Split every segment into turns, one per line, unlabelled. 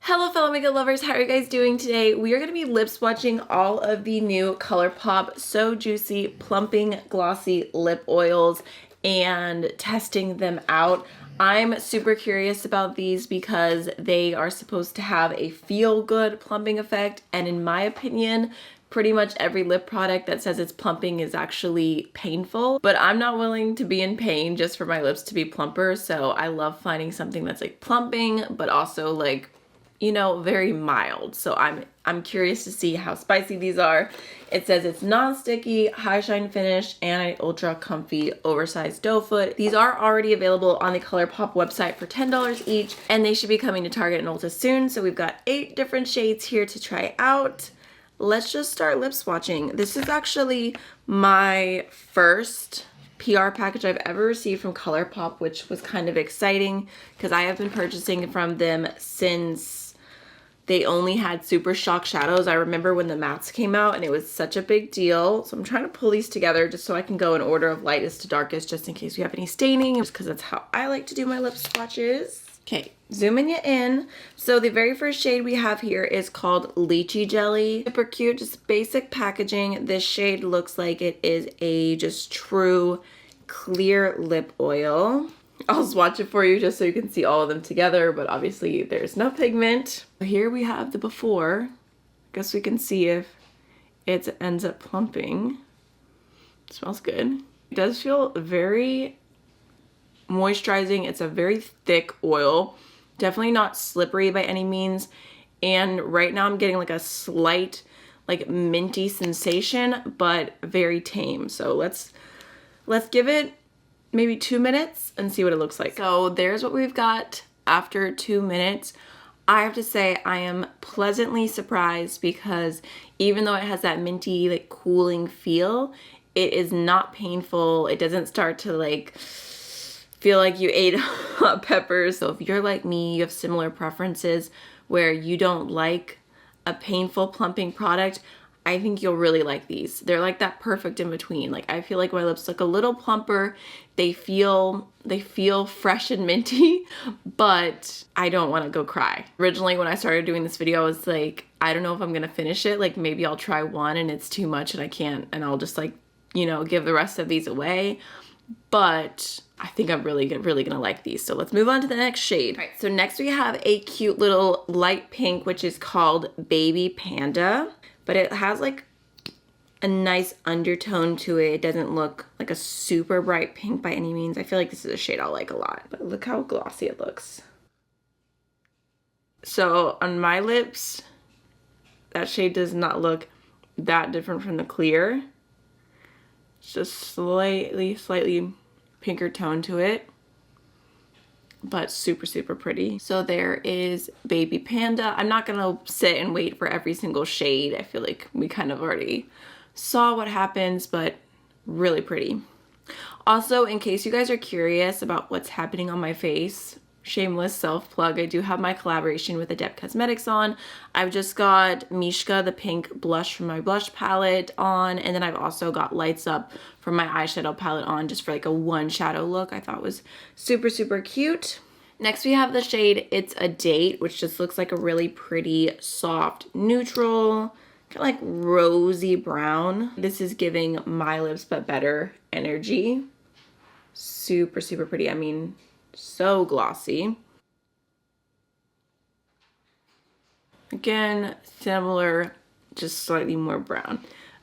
Hello fellow makeup lovers, how are you guys doing today? We are going to be lip swatching all of the new Colourpop So Juicy Plumping Glossy Lip Oils and testing them out. I'm super curious about these because they are supposed to have a feel-good plumping effect, and in my opinion, pretty much every lip product that says it's plumping is actually painful, but I'm not willing to be in pain just for my lips to be plumper, so I love finding something that's like plumping, but also like, you know, very mild. So I'm curious to see how spicy these are. It says it's non-sticky, high shine finish, and an ultra comfy oversized doe foot. These are already available on the Colourpop website for $10 each, and they should be coming to Target and Ulta soon. So we've got 8 different shades here to try out. Let's just start lip swatching. This is actually my first PR package I've ever received from Colourpop, which was kind of exciting because I have been purchasing from them since they only had Super Shock shadows. I remember when the mattes came out and it was such a big deal. So I'm trying to pull these together just so I can go in order of lightest to darkest, just in case we have any staining, just because that's how I like to do my lip swatches. Okay, zooming you in. So the very first shade we have here is called Lychee Jelly. Super cute, just basic packaging. This shade looks like it is a just true clear lip oil. I'll swatch it for you just so you can see all of them together, but obviously there's no pigment. Here we have the before. I guess we can see if it ends up plumping. It smells good. It does feel very moisturizing. It's a very thick oil. Definitely not slippery by any means. And right now I'm getting like a slight like minty sensation, but very tame. So let's give it maybe 2 minutes and see what it looks like. So there's what we've got after 2 minutes. I have to say I am pleasantly surprised because even though it has that minty like cooling feel, it is not painful. It doesn't start to like feel like you ate hot peppers. So if you're like me, you have similar preferences where you don't like a painful plumping product, I think you'll really like these. They're like that perfect in between. Like I feel like my lips look a little plumper. They feel fresh and minty, but I don't want to go cry. Originally when I started doing this video, I was like, I don't know if I'm gonna finish it. Like maybe I'll try one and it's too much and I can't, and I'll just like, you know, give the rest of these away. But I think I'm really gonna like these. So let's move on to the next shade. All right, so next we have a cute little light pink, which is called Baby Panda. But it has like a nice undertone to it. It doesn't look like a super bright pink by any means. I feel like this is a shade I'll like a lot. But look how glossy it looks. So on my lips, that shade does not look that different from the clear. It's just slightly pinker tone to it, but super pretty. So there is Baby Panda. I'm not gonna sit and wait for every single shade. I feel like we kind of already saw what happens, but really pretty. Also, in case you guys are curious about what's happening on my face, shameless self-plug, I do have my collaboration with Adept Cosmetics on. I've just got Mishka, the pink blush from my blush palette on, and then I've also got Lights Up from my eyeshadow palette on just for like a one shadow look. I thought was super cute. Next we have the shade It's a Date, which just looks like a really pretty soft neutral, kind of like rosy brown. This is giving My Lips But Better energy. Super pretty. I mean, so glossy. Again, similar, just slightly more brown.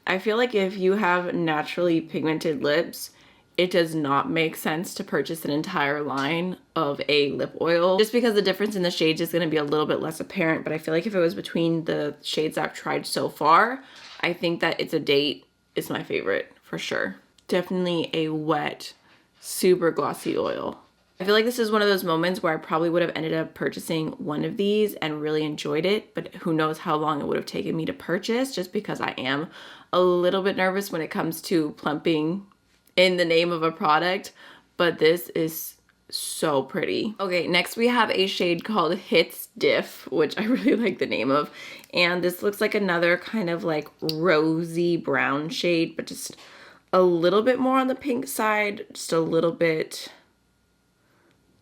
I feel like if you have naturally pigmented lips, it does not make sense to purchase an entire line of a lip oil just because the difference in the shades is going to be a little bit less apparent. But I feel like if it was between the shades I've tried so far, I think that It's a Date is my favorite for sure. Definitely a wet, super glossy oil. I feel like this is one of those moments where I probably would have ended up purchasing one of these and really enjoyed it, but who knows how long it would have taken me to purchase, just because I am a little bit nervous when it comes to plumping in the name of a product, but this is so pretty. Okay, next we have a shade called Hits Diff, which I really like the name of, and this looks like another kind of like rosy brown shade, but just a little bit more on the pink side, just a little bit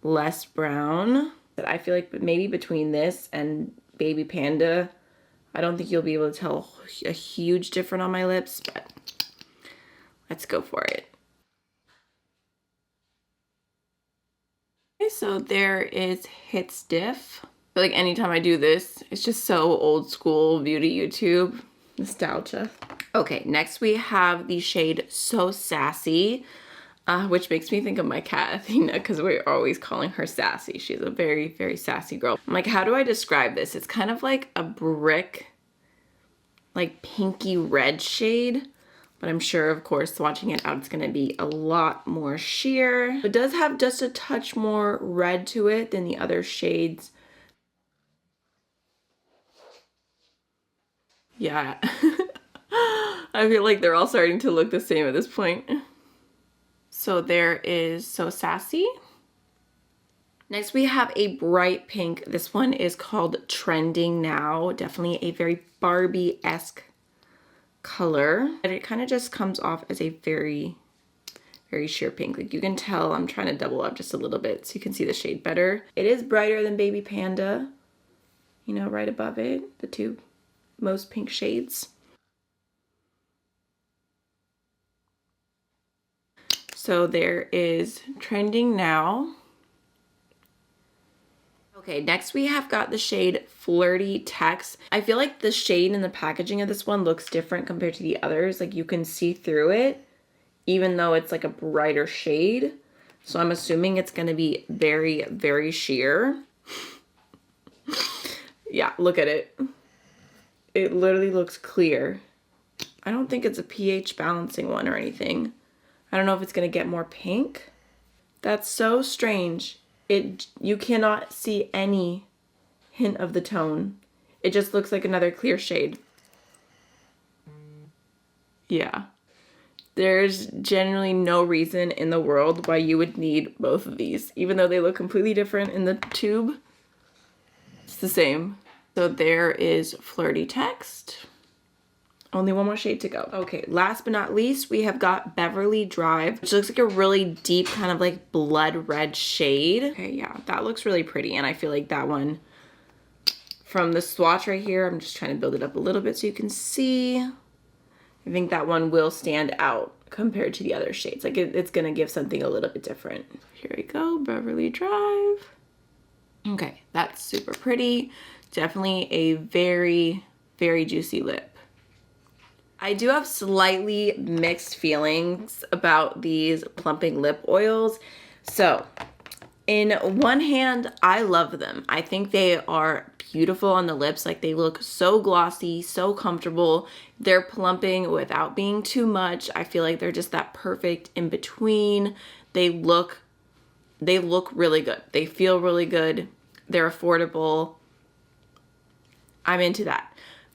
less brown. But I feel like maybe between this and Baby Panda. I don't think you'll be able to tell a huge difference on my lips, but let's go for it. Okay, so there is Hits Diff. I feel like anytime I do this, it's just so old school beauty YouTube nostalgia. Okay, next we have the shade So Sassy, which makes me think of my cat Athena because we're always calling her Sassy. She's a very, very sassy girl. I'm like, how do I describe this? It's kind of like a brick, like pinky red shade, but I'm sure, of course, swatching it out, it's gonna be a lot more sheer. It does have just a touch more red to it than the other shades. Yeah. I feel like they're all starting to look the same at this point. So there is So Sassy. Next we have a bright pink. This one is called Trending Now. Definitely a very Barbie-esque color. And it kind of just comes off as a very, very sheer pink. Like you can tell I'm trying to double up just a little bit so you can see the shade better. It is brighter than Baby Panda. You know, right above it, the two most pink shades. So there is Trending Now. Okay, next we have got the shade Flirty Text. I feel like the shade and the packaging of this one looks different compared to the others. Like you can see through it, even though it's like a brighter shade. So I'm assuming it's gonna be very, very sheer. Yeah, look at it. It literally looks clear. I don't think it's a pH balancing one or anything. I don't know if it's gonna get more pink. That's so strange. You cannot see any hint of the tone. It just looks like another clear shade. Yeah. There's generally no reason in the world why you would need both of these. Even though they look completely different in the tube, it's the same. So there is Flirty Text. Only one more shade to go. Okay, last but not least, we have got Beverly Drive, which looks like a really deep kind of like blood red shade. Okay, yeah, that looks really pretty. And I feel like that one from the swatch right here, I'm just trying to build it up a little bit so you can see. I think that one will stand out compared to the other shades. Like it's gonna give something a little bit different. Here we go, Beverly Drive. Okay, that's super pretty. Definitely a very, very juicy lip. I do have slightly mixed feelings about these plumping lip oils. So, in one hand, I love them. I think they are beautiful on the lips. Like they look so glossy, so comfortable. They're plumping without being too much. I feel like they're just that perfect in between. They look really good. They feel really good. They're affordable. I'm into that.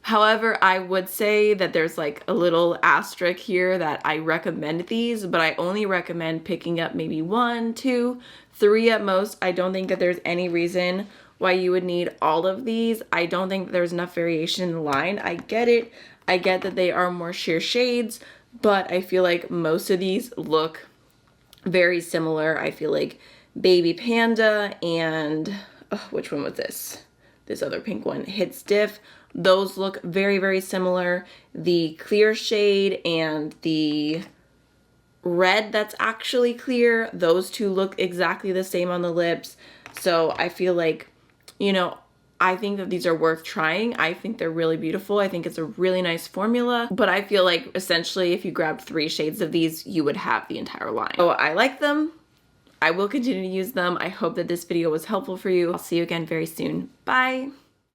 However, I would say that there's like a little asterisk here that I recommend these, but I only recommend picking up maybe 1, 2, 3 at most. I don't think that there's any reason why you would need all of these. I don't think there's enough variation in the line. I get it. I get that they are more sheer shades, but I feel like most of these look very similar. I feel like Baby Panda and, which one was this? This other pink one, Hits Diff. Those look very, very similar. The clear shade and the red that's actually clear, those two look exactly the same on the lips. So I feel like, you know, I think that these are worth trying. I think they're really beautiful. I think it's a really nice formula, but I feel like essentially if you grabbed 3 shades of these, you would have the entire line. So I like them. I will continue to use them. I hope that this video was helpful for you. I'll see you again very soon. Bye.